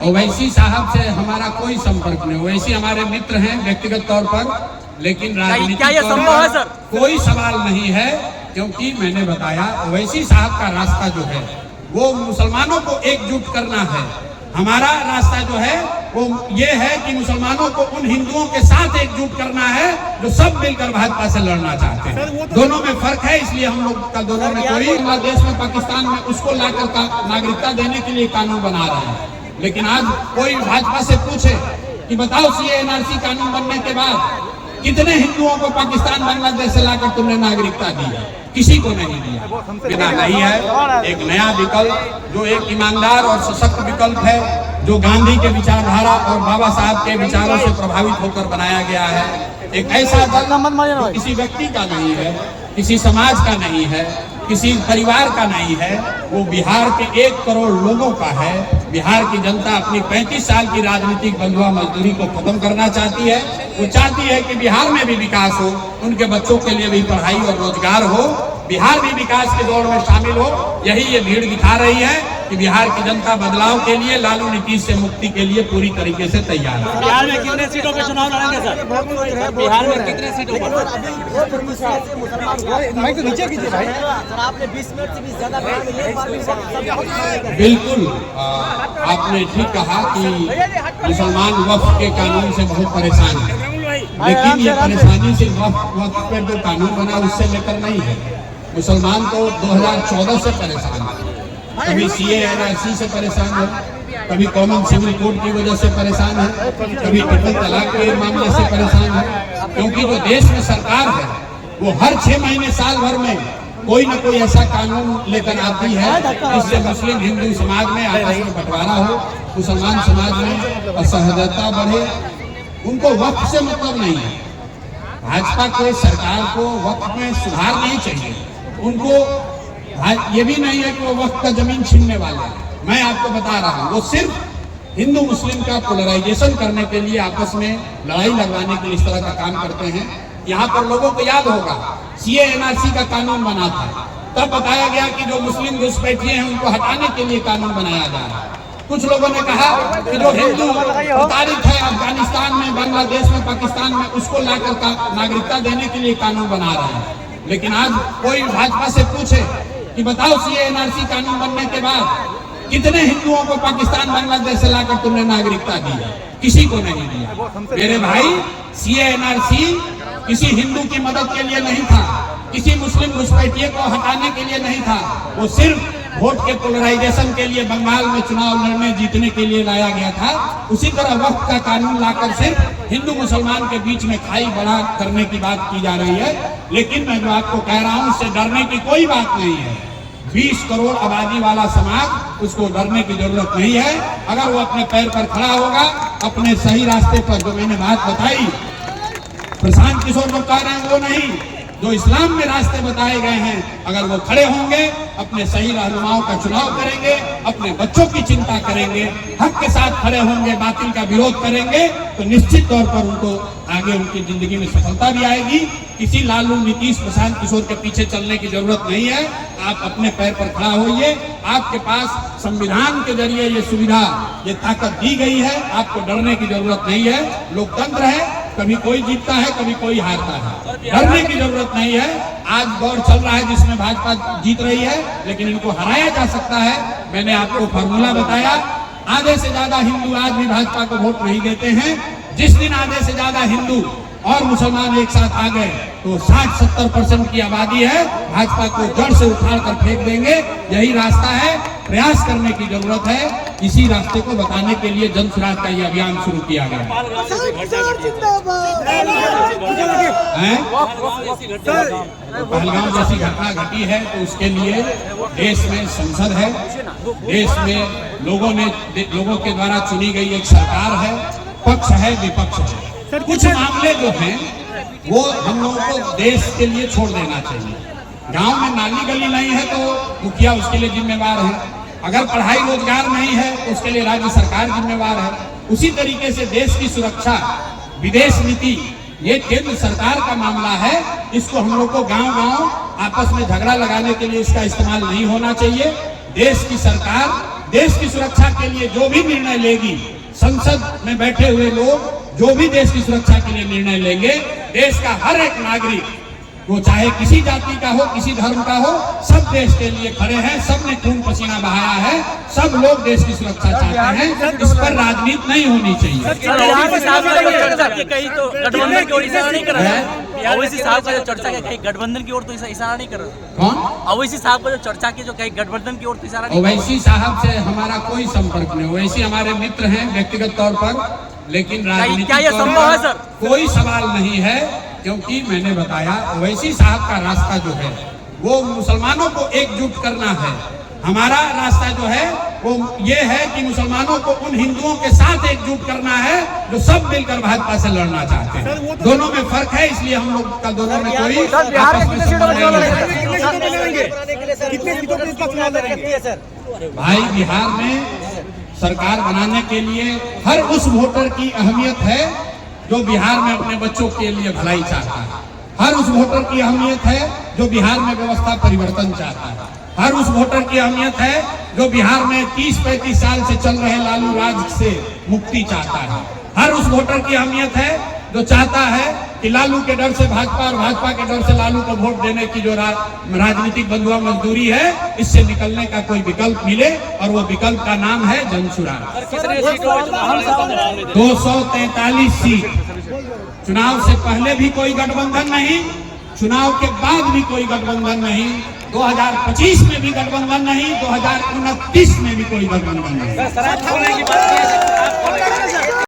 ओवैसी साहब से हमारा कोई संपर्क नहीं। ओवैसी हमारे मित्र हैं व्यक्तिगत तौर पर, लेकिन राजनीतिक तौर पर कोई सवाल नहीं है, क्योंकि मैंने बताया ओवैसी साहब का रास्ता जो है वो मुसलमानों को एकजुट करना है। हमारा रास्ता जो है वो ये है कि मुसलमानों को उन हिंदुओं के साथ एकजुट करना है जो सब मिलकर भाजपा से लड़ना चाहते हैं। दोनों में फर्क है, इसलिए हम लोग का दोनों में कोई बांग्लादेश में पाकिस्तान में उसको लाकर नागरिकता देने के लिए कानून बना रहे हैं। लेकिन आज कोई भाजपा से पूछे कि बताओ सीए एनआरसी कानून बनने के बाद कितने हिंदुओं को पाकिस्तान बांग्लादेश से लाकर तुमने नागरिकता दी है? किसी को नहीं दिया। बिना नहीं है एक नया विकल्प जो एक ईमानदार और सशक्त विकल्प है, जो गांधी के विचारधारा और बाबा साहब के विचारों से प्रभावित होकर बनाया गया है। एक ऐसा दल किसी व्यक्ति का नहीं है, किसी समाज का नहीं है, किसी परिवार का नहीं है, वो बिहार के 1 करोड़ लोगों का है। बिहार की जनता अपनी 35 साल की राजनीतिक बंधुआ मजदूरी को खत्म करना चाहती है। वो चाहती है कि बिहार में भी विकास हो, उनके बच्चों के लिए भी पढ़ाई और रोजगार हो, बिहार भी विकास की दौड़ में शामिल हो। यही ये भीड़ दिखा रही है कि बिहार की जनता बदलाव के लिए, लालू नीतीश से मुक्ति के लिए पूरी तरीके से तैयार है। बिहार में कितने सीटों पे चुनाव लड़ेंगे सर? बिहार में कितने सीटों पर? आपने 20 मिनट से भी ज्यादा बिल्कुल आपने ठीक कहा कि मुसलमान वक्फ के कानून से बहुत परेशान है, लेकिन ये परेशानी सिर्फ वक्फ पे जो कानून बना उससे लेकर नहीं है। मुसलमान तो 2014 से परेशान है, कभी सीए एनआरसी से परेशान है, कभी कॉमन सिविल कोड की वजह से परेशान है, कभी ट्रिपल तलाक के मामले से परेशान है। क्योंकि जो देश में सरकार है वो हर 6 महीने साल भर में कोई न कोई ऐसा कानून लेकर आती है जिससे मुस्लिम हिंदू समाज में आपस में बंटवारा हो, मुसलमान समाज में असहजता बढ़े। उनको वक्फ से मतलब नहीं है। भाजपा को, सरकार को वक्फ में सुधार नहीं चाहिए। उनको ये भी नहीं है कि वो वक्फ का जमीन छीनने वाले हैं। मैं आपको बता रहा हूँ, वो सिर्फ हिंदू मुस्लिम का पोलराइजेशन करने के लिए, आपस में लड़ाई लगवाने के लिए इस तरह का काम करते हैं। यहाँ पर लोगों को याद होगा सीए एनआरसी का कानून बना था, तब बताया गया कि जो मुस्लिम घुसपैठिए हैं उनको हटाने के लिए कानून बनाया जा रहा है। कुछ लोगों ने कहा कि जो हिंदू प्रताड़ित है अफगानिस्तान में, बांग्लादेश में, पाकिस्तान में, उसको लाकर नागरिकता देने के लिए कानून बना रहे हैं। लेकिन आज कोई भाजपा से पूछे कि बताओ सीए एनआरसी कानून बनने के बाद कितने हिंदुओं को पाकिस्तान बांग्लादेश से लाकर तुमने नागरिकता दी है? किसी को नहीं दिया। मेरे भाई, सीए एनआरसी किसी हिंदू की मदद के लिए नहीं था, किसी मुस्लिम घुसपैठिए को हटाने के लिए नहीं था। वो सिर्फ वोट के पोलराइजेशन के लिए बंगाल में चुनाव लड़ने जीतने के लिए लाया गया था। उसी तरह वक्फ का कानून लाकर सिर्फ हिंदू मुसलमान के बीच में खाई बड़ा करने की बात की जा रही है। लेकिन मैं जो आपको कह रहा हूँ, इससे डरने की कोई बात नहीं है। 20 करोड़ आबादी वाला समाज, उसको डरने की जरूरत नहीं है। अगर वो अपने पैर पर खड़ा होगा, अपने सही रास्ते पर, जो मैंने बात बताई, प्रशांत किशोर जो कह रहे हैं वो नहीं, जो इस्लाम में रास्ते बताए गए हैं, अगर वो खड़े होंगे, अपने सही रहनुमाओं का चुनाव करेंगे, अपने बच्चों की चिंता करेंगे, हक के साथ खड़े होंगे, बातिल का विरोध करेंगे, तो निश्चित तौर पर उनको आगे उनकी जिंदगी में सफलता भी आएगी। किसी लालू नीतीश प्रशांत किशोर के पीछे चलने की जरूरत नहीं है। आप अपने पैर पर खड़ा होइए। आपके पास संविधान के जरिए ये सुविधा, ये ताकत दी गई है, आपको डरने की जरूरत नहीं है। लोकतंत्र है, कभी कोई जीतता है, कभी कोई हारता है, डरने की जरूरत नहीं है। आज दौर चल रहा है जिसमें भाजपा जीत रही है, लेकिन इनको हराया जा सकता है। मैंने आपको फॉर्मूला बताया। आधे से ज्यादा हिंदू आज भी भाजपा को वोट नहीं देते हैं। जिस दिन आधे से ज्यादा हिंदू और मुसलमान एक साथ आ गए तो 60-70% की आबादी है, भाजपा को जड़ से उखाड़ कर फेंक देंगे। यही रास्ता है, प्रयास करने की जरूरत है। इसी रास्ते को बताने के लिए जन सुराज का ये अभियान शुरू किया गया है। पहलगाम जैसी घटना घटी है तो उसके लिए देश में संसद है, देश में लोगों के द्वारा चुनी गई एक सरकार है, पक्ष है, विपक्ष है। कुछ मामले जो हैं वो हम लोगों को देश के लिए छोड़ देना चाहिए। गांव में नाली गली नहीं है तो मुखिया उसके लिए जिम्मेवार है। अगर पढ़ाई रोजगार नहीं है तो उसके लिए राज्य सरकार जिम्मेवार है। उसी तरीके से देश की सुरक्षा, विदेश नीति, ये केंद्र सरकार का मामला है। इसको हम लोग को गांव-गांव आपस में झगड़ा लगाने के लिए इसका इस्तेमाल नहीं होना चाहिए। देश की सरकार देश की सुरक्षा के लिए जो भी निर्णय लेगी, संसद में बैठे हुए लोग जो भी देश की सुरक्षा के लिए निर्णय लेंगे, देश का हर एक नागरिक, वो चाहे किसी जाति का हो, किसी धर्म का हो, सब देश के लिए खड़े हैं। सब ने खून पसीना बहाया है, सब लोग देश की सुरक्षा चाहते हैं। इस पर राजनीति नहीं होनी चाहिए। कहीं तो गठबंधन की ओर इशारा नहीं कर रहा है। ओवैसी साहब का जो चर्चा है, कहीं गठबंधन की ओर तो इशारा नहीं कर रहा। कौन? ओवैसी साहब का जो चर्चा की, जो कहीं गठबंधन की ओर तो इशारा नहीं। ओवैसी साहब से हमारा कोई संपर्क नहीं। ओवैसी हमारे मित्र हैं व्यक्तिगत तौर पर, लेकिन राजनीतिक क्या ये संभव है सर? कोई सवाल नहीं है, क्योंकि मैंने बताया ओवैसी साहब का रास्ता जो है वो मुसलमानों को एकजुट करना है। हमारा रास्ता जो है वो ये है कि मुसलमानों को उन हिंदुओं के साथ एकजुट करना है जो सब मिलकर भाजपा से लड़ना चाहते हैं। दोनों में फर्क है, इसलिए हम लोग का दोनों में कोई आपस में संबंध नहीं है। भाई, बिहार में सरकार बनाने के लिए हर उस वोटर की अहमियत है जो बिहार में अपने बच्चों के लिए भलाई चाहता है। हर उस वोटर की अहमियत है जो बिहार में व्यवस्था परिवर्तन चाहता है। हर उस वोटर की अहमियत है जो बिहार में 30-35 साल से चल रहे लालू राज से मुक्ति चाहता है। हर उस वोटर की अहमियत है जो चाहता है कि लालू के डर से भाजपा और भाजपा के डर से लालू को वोट देने की जो राजनीतिक बंधुआ मजदूरी है, इससे निकलने का कोई विकल्प मिले, और वो विकल्प का नाम है जनसुराज। 243 सीट। चुनाव से पहले भी कोई गठबंधन नहीं, चुनाव के बाद भी कोई गठबंधन नहीं, 2025 में भी गठबंधन नहीं, 2029 में भी कोई गठबंधन नहीं।